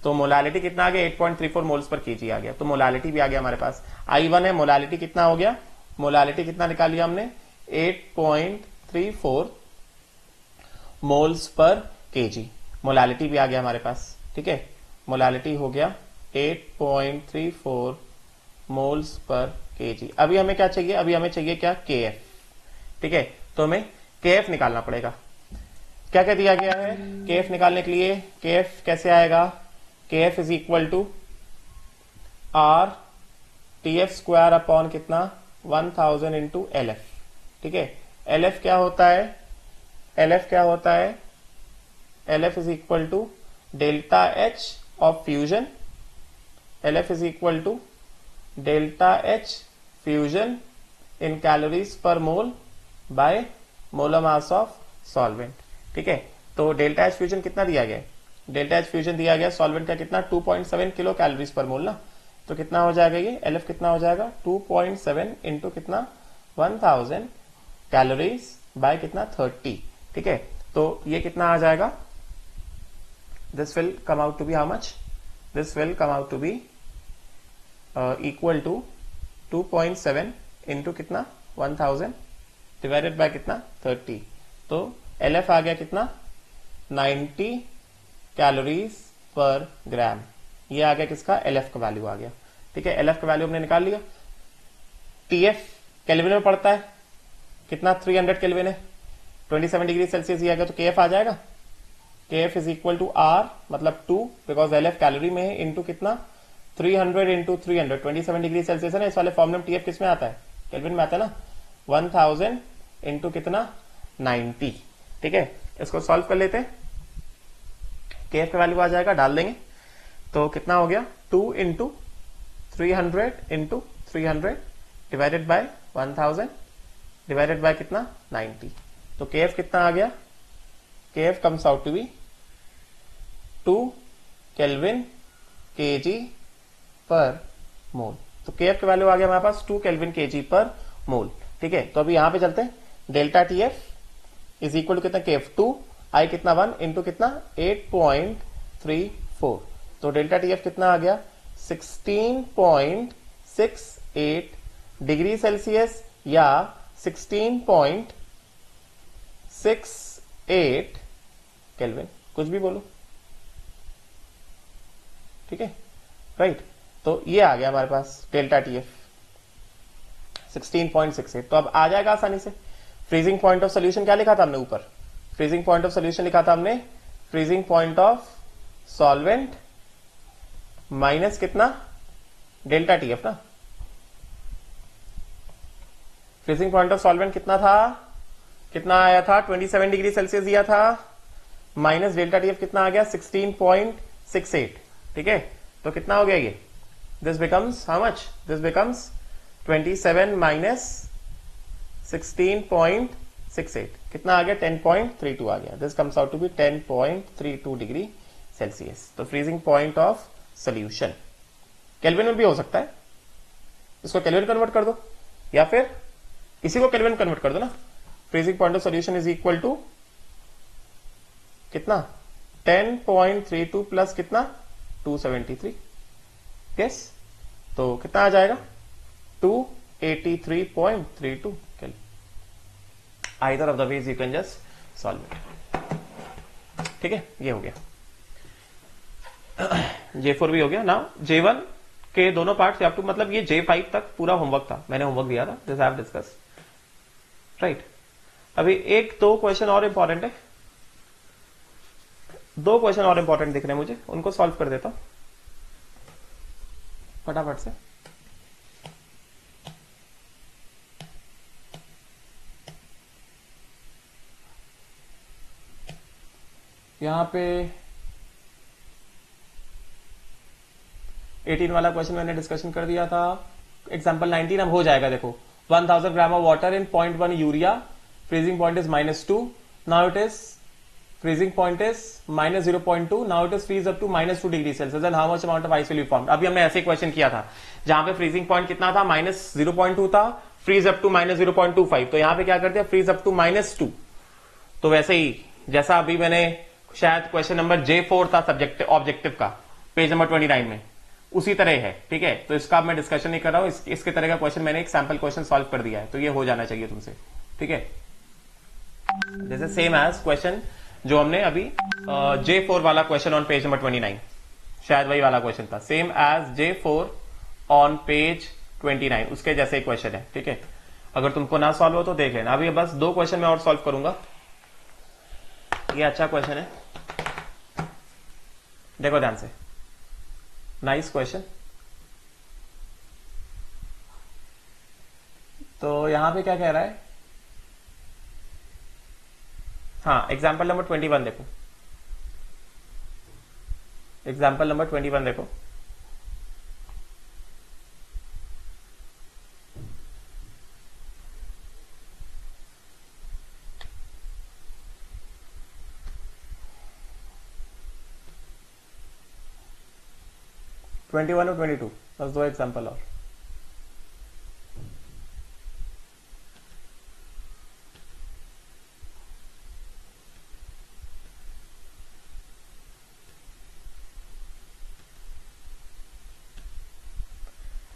तो मोलालिटी कितना आ गया 8.34 मोल्स पर केजी आ गया, तो मोलालिटी भी आ गया हमारे पास, I1 है, मोलालिटी कितना हो गया, मोलालिटी कितना निकाल लिया हमने 8.34 मोल्स पर केजी, मोलालिटी भी आ गया हमारे पास, ठीक है, मोलालिटी हो गया 8.34 मोल्स पर केजी। अभी हमें क्या चाहिए, अभी हमें चाहिए क्या केएफ, ठीक है। तो हमें केएफ निकालना पड़ेगा, क्या क्या दिया गया है केएफ निकालने के लिए, केएफ कैसे आएगा, KF is equal to R TF square upon कितना 1000 इंटू एलएफ, ठीक है। एलएफ क्या होता है, LF क्या होता है, LF is equal to delta H of fusion, LF is equal to delta H fusion in calories per mole by molar mass of solvent. ठीक है, तो डेल्टा H फ्यूजन कितना दिया गया है, डेल्टा H फ्यूजन दिया गया सॉल्वेंट का कितना 2.7 किलो कैलोरीज पर मोल ना, तो कितना हो जाएगा ये LF कितना हो जाएगा 2.7 इंटू कितना 1000 कैलोरीज बाय कितना 30। ठीक है, तो ये कितना आ जाएगा, this will come out to be how much, this will come out to be equal to 2.7 into कितना 1000 डिवाइडेड बाय कितना 30, तो LF आ गया कितना 90 कैलोरीज पर ग्राम। ये आ गया किसका, LF का वैल्यू आ गया। ठीक है, LF का वैल्यू हमने निकाल लिया। TF केल्विन में पड़ता है, कितना 300 केल्विन है, 27 डिग्री सेल्सियस दिया गया, तो KF आ जाएगा, KF is equal to R मतलब 2 बिकॉज LF कैलोरी में है इंटू कितना 300 इंटू 300 27 डिग्री सेल्सियस है ना, इस वाले फॉर्मूले में TF किस में आता है, केल्विन में आता है ना, 1000 इंटू कितना 90। ठीक है, इसको सॉल्व कर लेते हैं, KF का वैल्यू आ जाएगा, डाल देंगे, तो कितना हो गया 2 into 300 into 300 divided by 1000 divided by कितना 90, तो KF कितना आ गया, KF comes out to be 2 kelvin kg per मोल। तो KF का वैल्यू आ गया हमारे पास 2 केल्विन kg पर मोल। ठीक है, तो अभी यहां पे चलते हैं, delta TF is equal to कितना KF 2, आई कितना 1 इंटू कितना 8.34, तो डेल्टा TF कितना आ गया 16.68 डिग्री सेल्सियस या 16.68 केल्विन, कुछ भी बोलो। ठीक है, राइट, तो ये आ गया हमारे पास डेल्टा TF 16.68। तो अब आ जाएगा आसानी से। फ्रीजिंग पॉइंट ऑफ सोल्यूशन क्या लिखा था हमने ऊपर, फ्रीजिंग पॉइंट ऑफ सोल्यूशन लिखा था हमने, freezing point of solvent minus कितना डेल्टा TF ना, फ्रीजिंग पॉइंट ऑफ सॉल्वेंट कितना था, कितना आया था 27 डिग्री सेल्सियस दिया था, माइनस डेल्टा TF कितना आ गया 16.68। ठीक है, तो कितना हो गया ये, this becomes how much, this becomes 27 minus 16.68 कितना आ गया 10.32 आ गया, this comes out to be 10.32 degree Celsius. तो freezing point of solution kelvin में भी हो सकता है, इसको केल्विन कन्वर्ट कर दो या फिर इसी को केल्विन कन्वर्ट कर दो ना, freezing point of solution is equal to कितना 10.32 प्लस कितना 273, यस, तो कितना आ जाएगा 283.32 kelvin. Either of the ways you can just solve it. ठीक है, ये हो गया, J4 भी हो गया ना, J1 के दोनों पार्ट्स अप टू मतलब ये J5 तक पूरा होमवर्क था, मैंने होमवर्क दिया था, this I have discuss, right. अभी एक दो क्वेश्चन और इंपॉर्टेंट है, दो क्वेश्चन और इंपॉर्टेंट दिख रहे हैं मुझे, उनको सॉल्व कर देता हूं फटाफट से। यहां पे 18 वाला क्वेश्चन मैंने डिस्कशन कर दिया था, एग्जांपल 19 अब हो जाएगा। देखो 1000 gram of water in 0.1 urea, freezing point is -2, now it is freezing point is -0.2, now it is freeze up to -2 degree Celsius and how much amount of ice will be formed. अभी हमने ऐसे क्वेश्चन किया था जहां पे फ्रीजिंग पॉइंट कितना था -0.2 था, फ्रीज अप टू -0.25, तो यहां पे क्या कर दिया फ्रीज अप टू -2। तो वैसे ही जैसा अभी मैंने शायद क्वेश्चन नंबर J4 था सब्जेक्ट ऑब्जेक्टिव का पेज नंबर 29 में, उसी तरह है। ठीक है, तो इसका मैं डिस्कशन नहीं कर रहा हूं, इसके तरह का क्वेश्चन मैंने एक सैंपल क्वेश्चन सॉल्व कर दिया है, तो ये हो जाना चाहिए तुमसे। ठीक है, this is same as question जो हमने अभी J4 वाला क्वेश्चन ऑन पेज नंबर 29, शायद वही वाला क्वेश्चन था, same as J4 on page 29, उसके जैसे ही क्वेश्चन है। ठीक है, अगर तुमको ना सॉल्व हो तो देख लेना। अभी बस दो क्वेश्चन मैं और सॉल्व करूंगा, ये अच्छा क्वेश्चन है, देखो ध्यान से, नाइस क्वेश्चन। तो यहां पे क्या कह रहा है, हाँ, एग्जाम्पल नंबर 21 देखो, एग्जाम्पल नंबर 21 देखो। ट्वेंटी वन और 22, बस दो एग्जाम्पल और।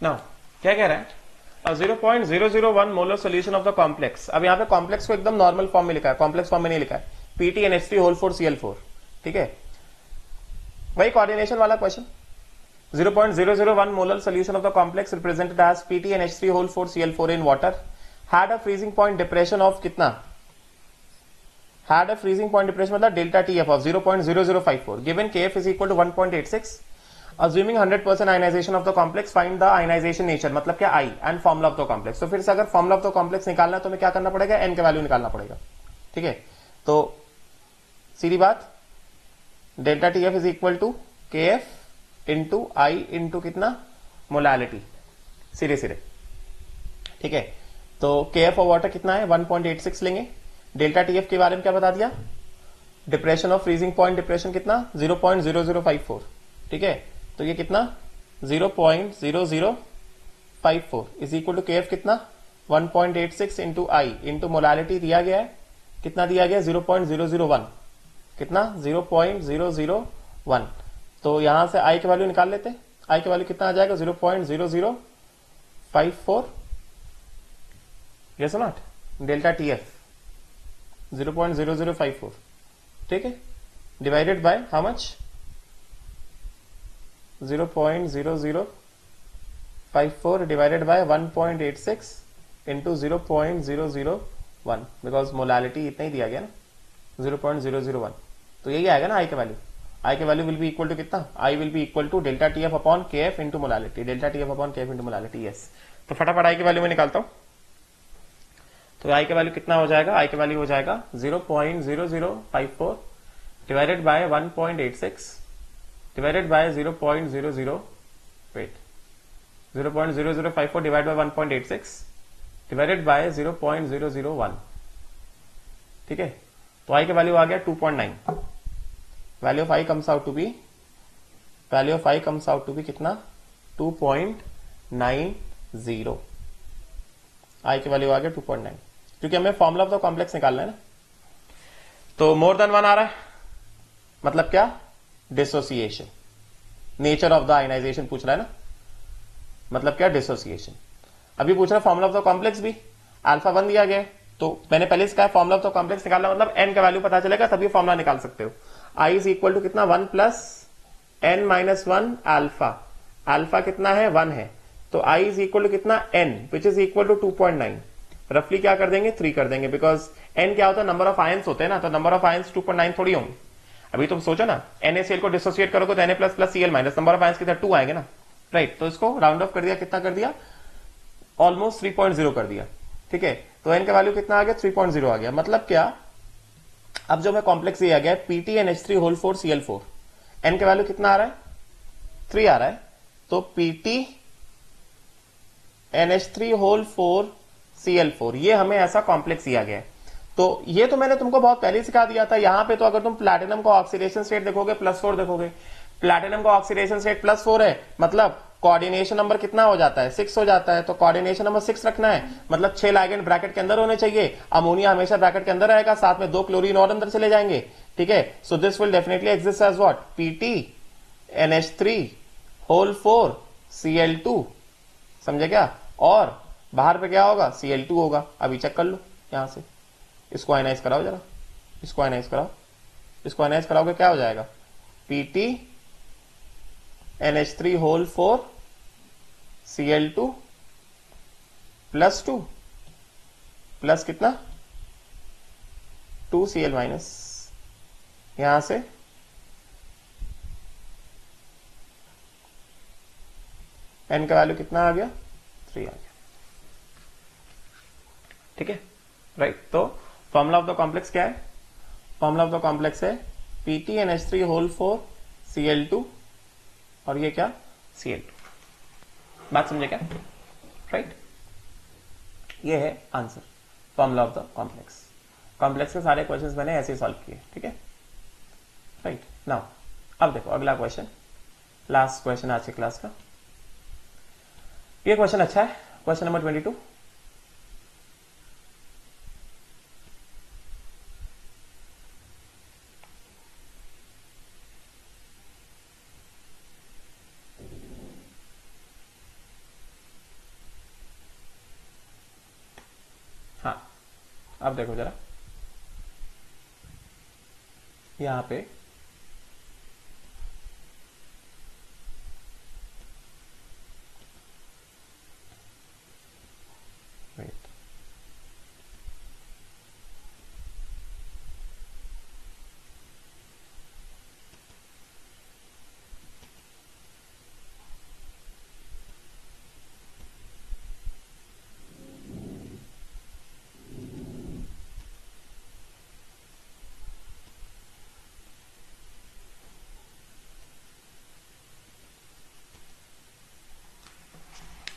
नाउ क्या कह रहा है, 0.001 molar solution of the complex. अब यहाँ पे कॉम्प्लेक्स को एकदम नॉर्मल फॉर्म में लिखा है, कॉम्प्लेक्स फॉर्म में नहीं लिखा है, PTNH3 होल 4 Cl4, ठीक है, वही कोऑर्डिनेशन वाला question. 0.001 molar solution of the complex represented as PTNH3 whole 4 Cl4 in water had a freezing point depression of कितना, had a freezing point depression मतलब delta TF of 0.0054 given KF is equal to 1.86 assuming 100% ionization of the complex find the ionization nature मतलब क्या I and formula of the complex। तो फिर से अगर formula of the complex निकालना है तो हमें क्या करना पड़ेगा, n का वैल्यू निकालना पड़ेगा, ठीक है। तो सीधी बात, delta TF is equal to KF into I into कितना, मोलालिटी, सीधे सीधे, ठीक है। तो KF ऑफ वाटर कितना है, 1.86 लेंगे। डेल्टा TF के बारे में क्या बता दिया, depression of freezing point depression कितना 0.0054, ठीक है। तो ये कितना 0.0054 इज इक्वल टू KF कितना 1.86 इंटू आई इंटू मोलालिटी दिया गया है, कितना दिया गया 0.001, कितना 0.001। तो यहां से आई की वैल्यू निकाल लेते हैं, आई की वैल्यू कितना आ जाएगा 0.0054, यस नॉट, डेल्टा TF 0.0054, ठीक है, divided by how much 0.0054 divided by 1.86 into 0.001 because molality इतना ही दिया गया ना 0.001। तो यही आएगा ना आई का वैल्यू, आई के value will be equal to कितना, I will be equal to delta TF upon KF into molality, delta TF upon KF into molality, yes. तो फटाफट आई की वैल्यू में निकालता हूं, तो आई का वैल्यू कितना हो जाएगा, आई का वैल्यू हो जाएगा 0.0054 divided by 1.86 divided by 0.00 wait 0.0054 divide by 1.86 divided by 0.001, ठीक है। तो आई का वैल्यू आ गया 2.9, value of i comes out to be, value of i comes out to be कितना 2.90, आई की वैल्यू आ गया 2.9, क्योंकि हमें फॉर्मूला ऑफ द कॉम्प्लेक्स निकालना है ना। तो मोर देन 1 आ रहा है, मतलब क्या, dissociation, nature of the ionization पूछ रहा है ना, मतलब क्या, डिसोसिएशन। अभी पूछ रहा है फॉर्मूला ऑफ द कॉम्प्लेक्स भी, अल्फा 1 दिया गया है, तो मैंने पहले से कहा फॉर्मूला ऑफ द कॉम्प्लेक्स निकालना मतलब एन का वैल्यू पता चलेगा तभी फॉर्मूला निकाल सकते हो। आई इज इक्वल टू कितना 1 plus n minus 1 alpha, alpha कितना है 1 है, तो आई इज इक्वल टू कितना n which is equal to 2.9, रफली क्या कर देंगे 3 कर देंगे, बिकॉज एन क्या होता है, नंबर ऑफ आयंस होते हैं ना, तो नंबर ऑफ आयंस 2.9 थोड़ी होंगे। अभी तुम सोचो ना NaCl को डिसोसिएट करोगे तो Na plus plus Cl minus, number of ions कितना 2 आएंगे ना, राइट। तो इसको राउंड ऑफ कर दिया, कितना कर दिया, ऑलमोस्ट 3.0 कर दिया, ठीक है। तो एन का वैल्यू कितना आ गया 3.0 आ गया, मतलब क्या, अब जो मैं कॉम्प्लेक्स ये आ गया PTNH3 होल 4 Cl4, एन का वैल्यू कितना आ रहा है 3 आ रहा है, तो PTNH3 होल 4 Cl4 ये हमें ऐसा कॉम्प्लेक्स दिया गया है। तो ये तो मैंने तुमको बहुत पहले सिखा दिया था। यहां पे तो अगर तुम प्लैटिनम का ऑक्सीडेशन स्टेट देखोगे +4 देखोगे, प्लैटिनम का ऑक्सीडेशन स्टेट +4 है, मतलब कोऑर्डिनेशन नंबर कितना हो जाता है 6 हो जाता है, तो कोऑर्डिनेशन नंबर 6 रखना है, मतलब 6 लिगेंड ब्रैकेट के अंदर होने चाहिए, अमोनिया हमेशा ब्रैकेट के अंदर रहेगा, साथ में 2 क्लोरीन और अंदर चले जाएंगे, ठीक है। So this will definitely exist as what, PTNH3 whole 4 Cl2, समझे क्या, और बाहर पे क्या होगा Cl2 होगा। अभी चेक कर लो यहां से, इसको आयनाइज कराओ जरा, इसको आयनाइज कराओ, इसको आयनाइज कराओगे क्या हो जाएगा, PTNH3 होल 4 Cl2 +2 प्लस कितना 2 Cl माइनस, यहां से n का वैल्यू कितना आ गया 3 आ गया, ठीक है, राइट। तो फॉर्मूला ऑफ द कॉम्प्लेक्स क्या है, फॉर्मूला ऑफ द कॉम्प्लेक्स है PTNH3 होल 4 Cl2 और ये क्या Cl2। बात समझे क्या? राइट, ये है answer, formula of the complex. Complex के सारे क्वेश्चंस मैंने ऐसे सॉल्व किए, ठीक है। राइट, नाउ अब देखो अगला क्वेश्चन, लास्ट क्वेश्चन आज की क्लास का। ये क्वेश्चन अच्छा है, क्वेश्चन नंबर 22। हाँ, अब देखो जरा यहां पे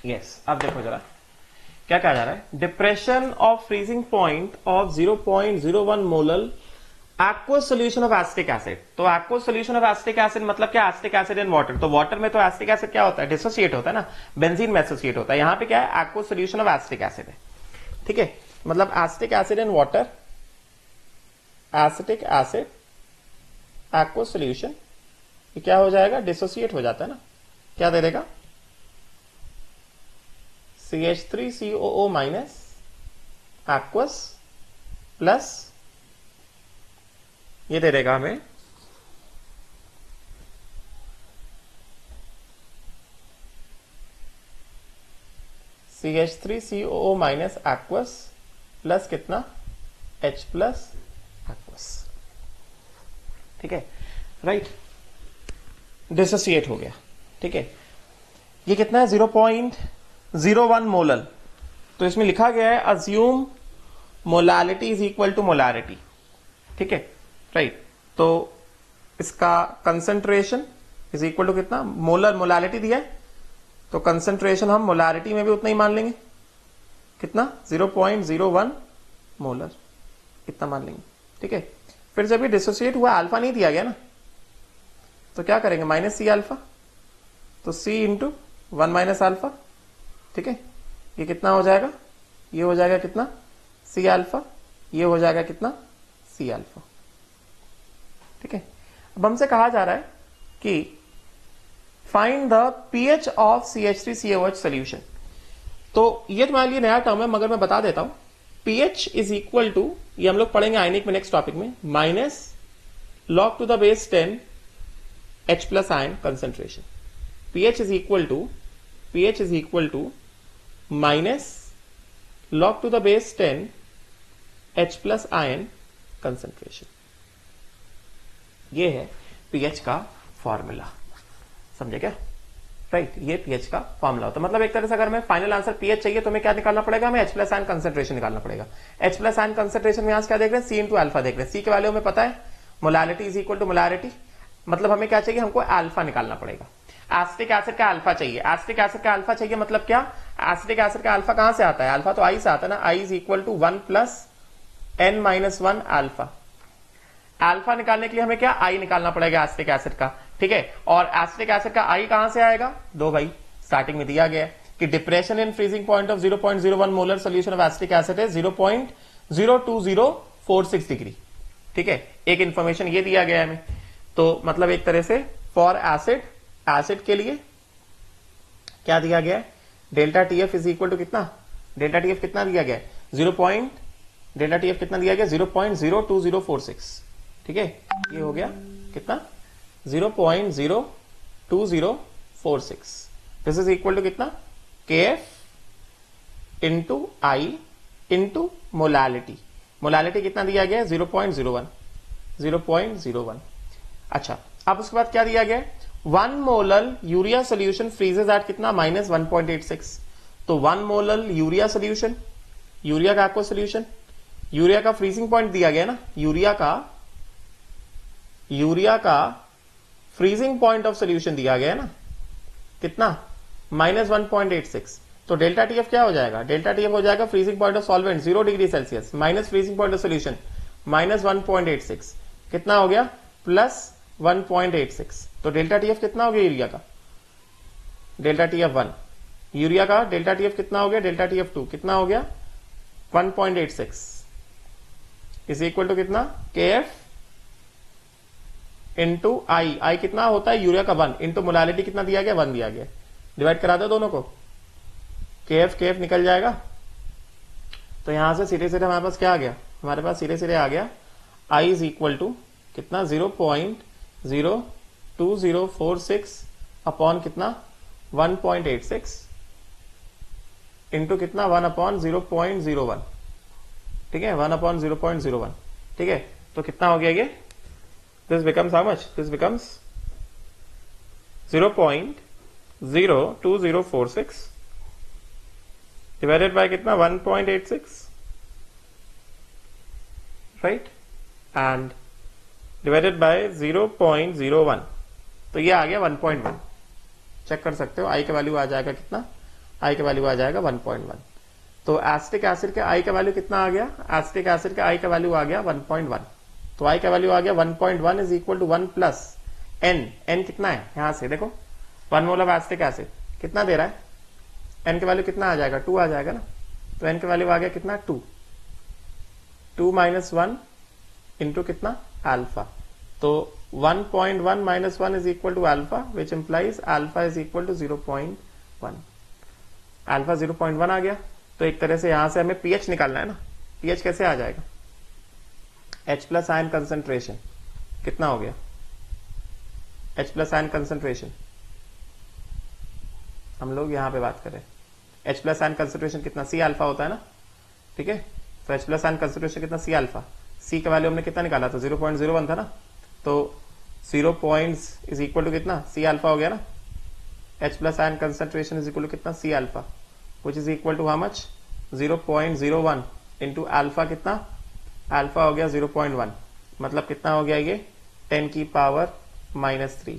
यस, अब देखो जरा क्या कहा जा रहा है। Depression of freezing point of 0.01 molar aqueous solution of acetic acid. तो aqueous solution of acetic acid मतलब क्या? Acetic acid in water. तो वाटर में तो एसिटिक एसिड क्या होता है? डिसोसिएट होता है ना, बेंजीन में एसोसिएट होता है। यहां पे क्या है? Aqueous solution of acetic acid है, ठीक है। मतलब acetic acid in water, acetic acid aqueous solution, ये क्या हो जाएगा? डिसोसिएट हो जाता है ना। क्या दे देगा? CH3COO माइनस एक्वस प्लस ये दे देगा हमें CH3COO माइनस एक्वस प्लस कितना? H प्लस एक्वस, ठीक है। राइट, डिसोसिएट हो गया, ठीक है। ये कितना है? 0.01 मोलर। तो इसमें लिखा गया है assume molality is equal to molarity, ठीक है। राइट, तो इसका कंसंट्रेशन इज इक्वल टू कितना? मोलर, मोलालिटी दिया है तो कंसंट्रेशन हम मोलारिटी में भी उतना ही मान लेंगे। कितना? 0.01 मोलर, इतना मान लेंगे, ठीक है। फिर जब ये डिसोसिएट हुआ, अल्फा नहीं दिया गया ना, तो क्या करेंगे? माइनस सी अल्फा, तो सी इंटू 1 माइनस अल्फा, ठीक है। ये कितना हो जाएगा? ये हो जाएगा कितना? सी अल्फा, ये हो जाएगा कितना? सी अल्फा, ठीक है। अब हमसे कहा जा रहा है कि find the pH of CH3COH solution. तो ये तुम्हारे लिए नया टर्म है मगर मैं बता देता हूं। पीएच इज इक्वल टू, ये हम लोग पढ़ेंगे आयनिक में नेक्स्ट टॉपिक में, minus log to the base 10 H plus ion concentration. pH is equal to minus log to the base 10 H plus ion concentration। ये है pH का फॉर्मूला, समझे क्या? राइट, ये pH का फॉर्मूला होता है। मतलब एक तरह से अगर हमें फाइनल आंसर pH चाहिए तो हमें क्या निकालना पड़ेगा? हमें H प्लस आयन कंसेंट्रेशन निकालना पड़ेगा। H प्लस आयन कंसेंट्रेशन में यहां क्या देख रहे हैं? C इंटू अल्फा देख रहे हैं। C के वैल्यू हमें पता है, molality is equal to molarity. मतलब हमें क्या चाहिए? हमको अल्फा निकालना पड़ेगा। एसिटिक एसिड का अल्फा चाहिए। एसिटिक एसिड का अल्फा चाहिए मतलब क्या? एसिटिक एसिड का अल्फा कहां से आता है? अल्फा तो आई से आता है ना। I is equal to 1 plus n minus 1 alpha. Alpha निकालने के लिए हमें क्या? आई निकालना पड़ेगा एसिटिक एसिड का, ठीक है। और एसिटिक एसिड का आई कहां से आएगा? दो भाई, स्टार्टिंग में दिया गया है कि depression in freezing point of 0.01 molar solution of acetic acid है 0.02046 डिग्री, ठीक है। एक इंफॉर्मेशन ये दिया गया है हमें। तो मतलब एक तरह से फॉर एसिड के लिए क्या दिया गया है? Delta TF is equal to कितना? डेल्टा टीएफ कितना दिया गया है? डेल्टा टीएफ कितना दिया गया? 0.02046, ठीक है। ये हो गया कितना? 0.02046। दिस इज इक्वल टू कितना? KF इंटू आई इंटू मोलालिटी। मोलालिटी कितना दिया गया है? 0.01। अच्छा, अब उसके बाद क्या दिया गया है? 1 molar urea solution freezes at कितना? माइनस 1.86। तो 1 मोलर यूरिया सोल्यूशन, यूरिया का एक्वस सोल्यूशन, यूरिया का फ्रीजिंग पॉइंट दिया गया ना, यूरिया का यूरिया का फ्रीजिंग पॉइंट ऑफ सोल्यूशन दिया गया है ना, कितना, -1.86। तो डेल्टा टीएफ क्या हो जाएगा, डेल्टा टीएफ हो जाएगा freezing point of solvent 0 degree Celsius minus freezing point of solution -1.86, कितना हो गया, +1.86। तो डेल्टा टीएफ कितना हो गया यूरिया का, डेल्टा टीएफ 1, यूरिया का डेल्टा टीएफ कितना हो गया, डेल्टा टीएफ 2 कितना हो गया, 1.86 इज इक्वल टू कितना, KF इंटू आई कितना होता है यूरिया का 1 इंटू मोलालिटी कितना दिया गया, 1 दिया गया, डिवाइड करा दो दोनों को, KF निकल जाएगा। तो यहां से सीधे सीधे हमारे पास क्या आ गया, हमारे पास सीधे सीधे आ गया I इज इक्वल टू कितना, 0.02046 अपॉन कितना 1.86 इंटू कितना 1/0.01, ठीक है, 1/0.01, ठीक है। तो कितना हो गया ये, this becomes how much, this becomes 0.02046 divided by कितना 1.86, राइट, एंड डिवाइडेड बाय 0.01, तो ये आ गया 1.1। चेक कर सकते हो, आई का वैल्यू आ जाएगा कितना, आई का वैल्यू आ जाएगा 1.1। तो एसिटिक एसिड के आई का वैल्यू कितना आ गया, एसिटिक एसिड के आई का वैल्यू आ गया 1.1। तो आई का वैल्यू आ गया 1.1 is equal to 1 plus n, n कितना है, यहां से देखो 1 मोल ऑफ एसिटिक एसिड कितना दे रहा है, एन का वैल्यू कितना आ जाएगा, 2 आ जाएगा ना। तो एन का वैल्यू आ गया कितना, 2 माइनस 1 इंटू कितना अल्फा। तो 1.1 minus 1 is equal to alpha, which implies alpha is equal to 0.1। Alpha 0.1 आ गया। तो एक तरह से यहां से हमें पीएच निकालना है ना, पीएच कैसे आ जाएगा, H प्लस आयन कंसेंट्रेशन कितना हो गया, H प्लस आयन कंसेंट्रेशन हम लोग यहां पे बात करें, H प्लस आयन कंसेंट्रेशन कितना, C अल्फा होता है ना, ठीक है। तो H प्लस आयन कंसेंट्रेशन कितना, C अल्फा, C का वैल्यू हमने कितना निकाला था, 0.01 था ना। तो 0 पॉइंट्स इज इक्वल टू कितना, C अल्फा हो गया ना। H plus ion concentration is equal to कितना, C alpha, which is equal to how much, 0.01 into alpha कितना, अल्फा हो गया 0.1, मतलब कितना हो गया ये 10 की पावर -3।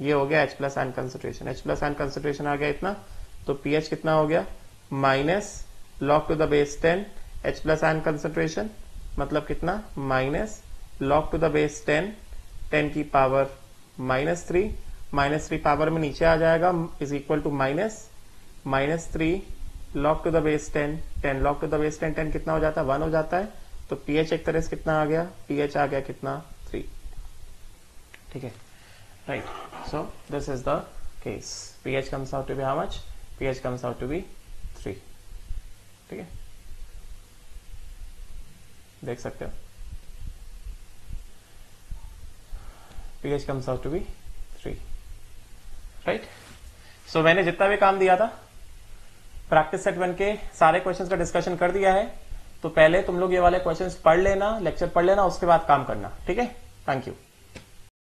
ये हो गया H plus ion concentration, H plus ion concentration आ गया इतना। तो पीएच कितना हो गया, minus log to the base 10 H plus ion concentration, मतलब कितना minus log to the base 10 की पावर -3, -3 पावर में नीचे आ जाएगा, is equal to -3 log to the base 10 log to the base 10 कितना हो जाता है, 1 हो जाता है। तो पीएच एक तरह से कितना आ गया, पीएच आ गया कितना, 3, ठीक है, right. So this is the case, pH comes out to be how much, pH comes out to be 3, ठीक है, देख सकते हो, pH comes out to be 3, right. So मैंने जितना भी काम दिया था प्रैक्टिस सेट 1 के सारे क्वेश्चंस का डिस्कशन कर दिया है। तो पहले तुम लोग ये वाले क्वेश्चंस पढ़ लेना, लेक्चर पढ़ लेना, उसके बाद काम करना, ठीक है। Thank you.